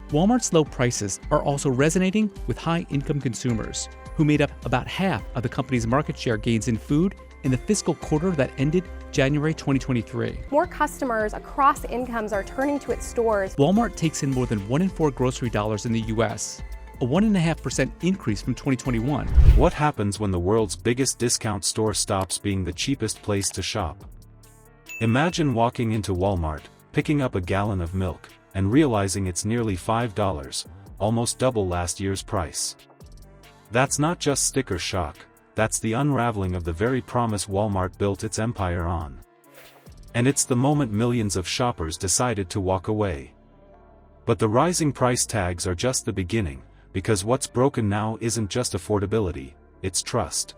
Walmart's low prices are also resonating with high-income consumers, who made up about half of the company's market share gains in food in the fiscal quarter that ended January 2023. More customers across incomes are turning to its stores. Walmart takes in more than 1 in 4 grocery dollars in the U.S., a 1.5% increase from 2021. What happens when the world's biggest discount store stops being the cheapest place to shop? Imagine walking into Walmart, picking up a gallon of milk, and realizing it's nearly $5, almost double last year's price. That's not just sticker shock, that's the unraveling of the very promise Walmart built its empire on. And it's the moment millions of shoppers decided to walk away. But the rising price tags are just the beginning, because what's broken now isn't just affordability, it's trust.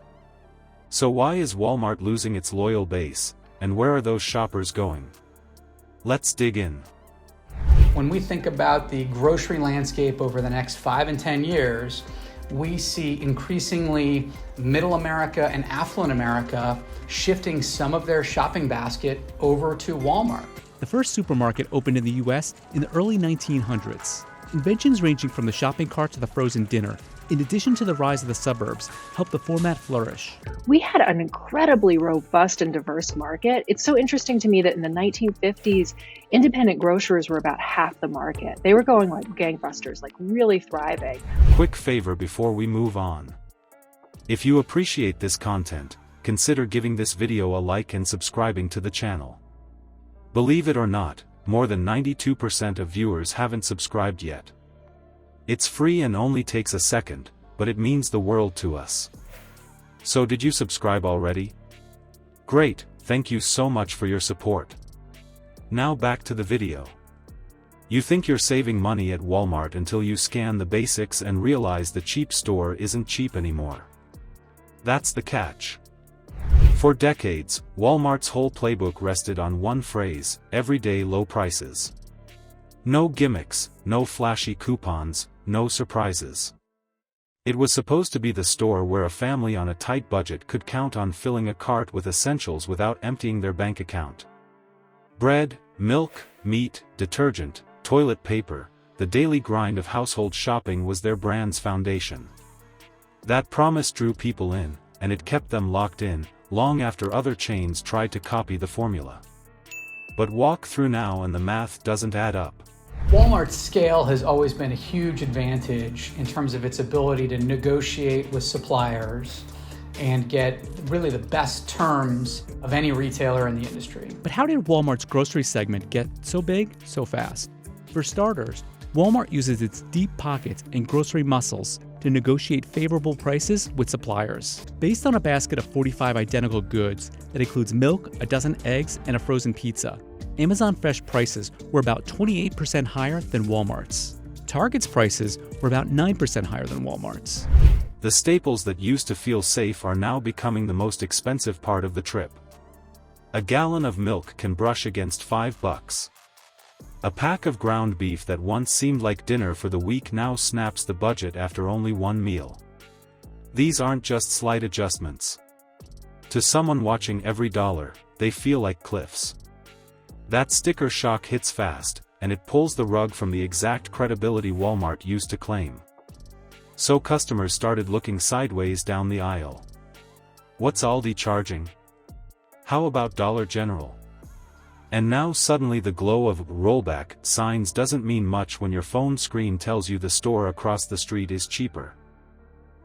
So why is Walmart losing its loyal base, and where are those shoppers going? Let's dig in. When we think about the grocery landscape over the next 5 and 10 years, we see increasingly middle America and affluent America shifting some of their shopping basket over to Walmart. The first supermarket opened in the U.S. in the early 1900s. Inventions ranging from the shopping cart to the frozen dinner, in addition to the rise of the suburbs, helped the format flourish. We had an incredibly robust and diverse market. It's so interesting to me that in the 1950s, independent grocers were about half the market. They were going like gangbusters, like really thriving. Quick favor before we move on. If you appreciate this content, consider giving this video a like and subscribing to the channel. Believe it or not, more than 92% of viewers haven't subscribed yet. It's free and only takes a second, but it means the world to us. So did you subscribe already? Great, thank you so much for your support. Now back to the video. You think you're saving money at Walmart until you scan the basics and realize the cheap store isn't cheap anymore. That's the catch. For decades, Walmart's whole playbook rested on one phrase: everyday low prices. No gimmicks, no flashy coupons, no surprises. It was supposed to be the store where a family on a tight budget could count on filling a cart with essentials without emptying their bank account. Bread, milk, meat, detergent, toilet paper, the daily grind of household shopping was their brand's foundation. That promise drew people in, and it kept them locked in, long after other chains tried to copy the formula. But walk through now and the math doesn't add up. Walmart's scale has always been a huge advantage in terms of its ability to negotiate with suppliers and get really the best terms of any retailer in the industry. But how did Walmart's grocery segment get so big so fast? For starters, Walmart uses its deep pockets and grocery muscles to negotiate favorable prices with suppliers. Based on a basket of 45 identical goods that includes milk, a dozen eggs, and a frozen pizza, Amazon Fresh prices were about 28% higher than Walmart's. Target's prices were about 9% higher than Walmart's. The staples that used to feel safe are now becoming the most expensive part of the trip. A gallon of milk can brush against $5. A pack of ground beef that once seemed like dinner for the week now snaps the budget after only one meal. These aren't just slight adjustments. To someone watching every dollar, they feel like cliffs. That sticker shock hits fast, and it pulls the rug from the exact credibility Walmart used to claim. So customers started looking sideways down the aisle. What's Aldi charging? How about Dollar General? And now suddenly the glow of rollback signs doesn't mean much when your phone screen tells you the store across the street is cheaper.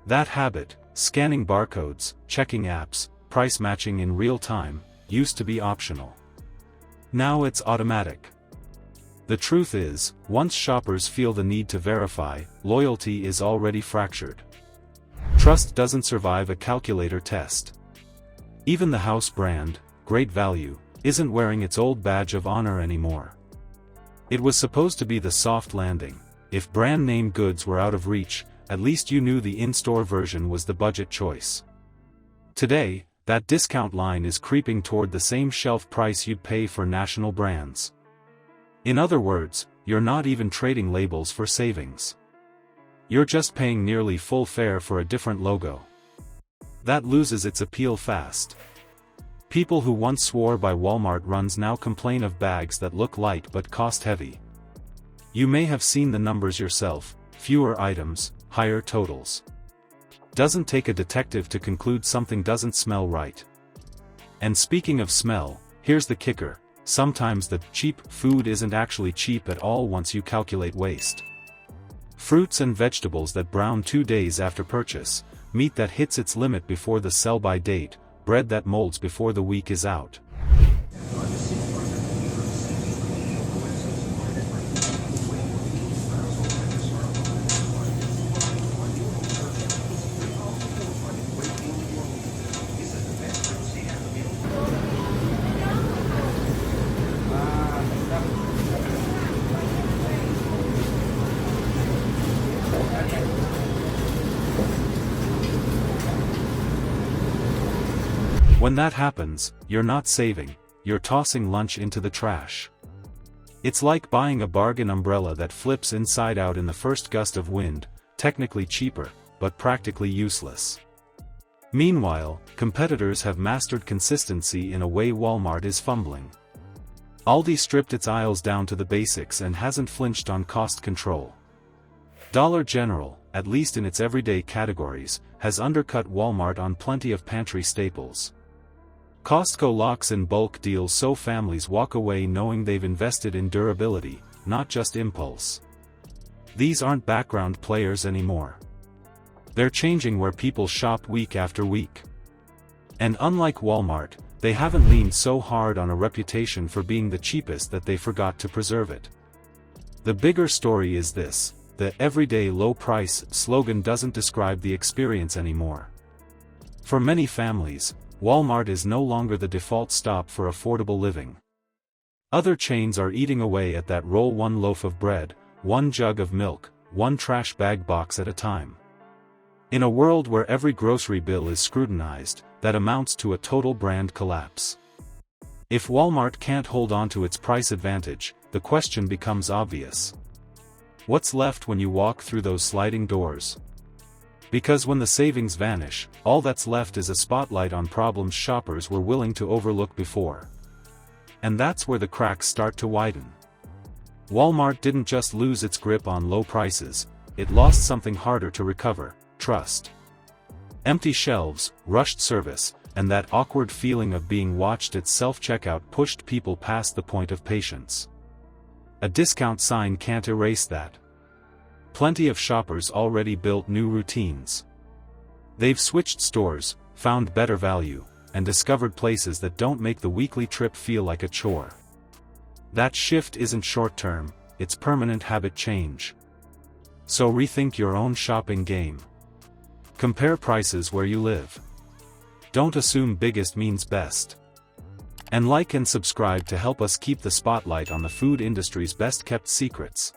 That habit, scanning barcodes, checking apps, price matching in real time, used to be optional. Now it's automatic. The truth is, once shoppers feel the need to verify, loyalty is already fractured. Trust doesn't survive a calculator test. Even the house brand, Great Value, isn't wearing its old badge of honor anymore. It was supposed to be the soft landing. If brand name goods were out of reach, at least you knew the in-store version was the budget choice. Today, that discount line is creeping toward the same shelf price you'd pay for national brands. In other words, you're not even trading labels for savings. You're just paying nearly full fare for a different logo. That loses its appeal fast. People who once swore by Walmart runs now complain of bags that look light but cost heavy. You may have seen the numbers yourself: fewer items, higher totals. Doesn't take a detective to conclude something doesn't smell right. And speaking of smell, here's the kicker: sometimes the cheap food isn't actually cheap at all once you calculate waste. Fruits and vegetables that brown 2 days after purchase, meat that hits its limit before the sell-by date, bread that molds before the week is out. When that happens, you're not saving, you're tossing lunch into the trash. It's like buying a bargain umbrella that flips inside out in the first gust of wind, technically cheaper, but practically useless. Meanwhile, competitors have mastered consistency in a way Walmart is fumbling. Aldi stripped its aisles down to the basics and hasn't flinched on cost control. Dollar General, at least in its everyday categories, has undercut Walmart on plenty of pantry staples. Costco locks in bulk deals so families walk away knowing they've invested in durability, not just impulse. These aren't background players anymore. They're changing where people shop week after week. And unlike Walmart, they haven't leaned so hard on a reputation for being the cheapest that they forgot to preserve it. The bigger story is this: the everyday low price slogan doesn't describe the experience anymore. For many families, Walmart is no longer the default stop for affordable living. Other chains are eating away at that roll: one loaf of bread, one jug of milk, one trash bag box at a time. In a world where every grocery bill is scrutinized, that amounts to a total brand collapse. If Walmart can't hold on to its price advantage, the question becomes obvious. What's left when you walk through those sliding doors? Because when the savings vanish, all that's left is a spotlight on problems shoppers were willing to overlook before. And that's where the cracks start to widen. Walmart didn't just lose its grip on low prices, it lost something harder to recover: trust. Empty shelves, rushed service, and that awkward feeling of being watched at self-checkout pushed people past the point of patience. A discount sign can't erase that. Plenty of shoppers already built new routines. They've switched stores, found better value, and discovered places that don't make the weekly trip feel like a chore. That shift isn't short-term, it's permanent habit change. So rethink your own shopping game. Compare prices where you live. Don't assume biggest means best. And like and subscribe to help us keep the spotlight on the food industry's best-kept secrets.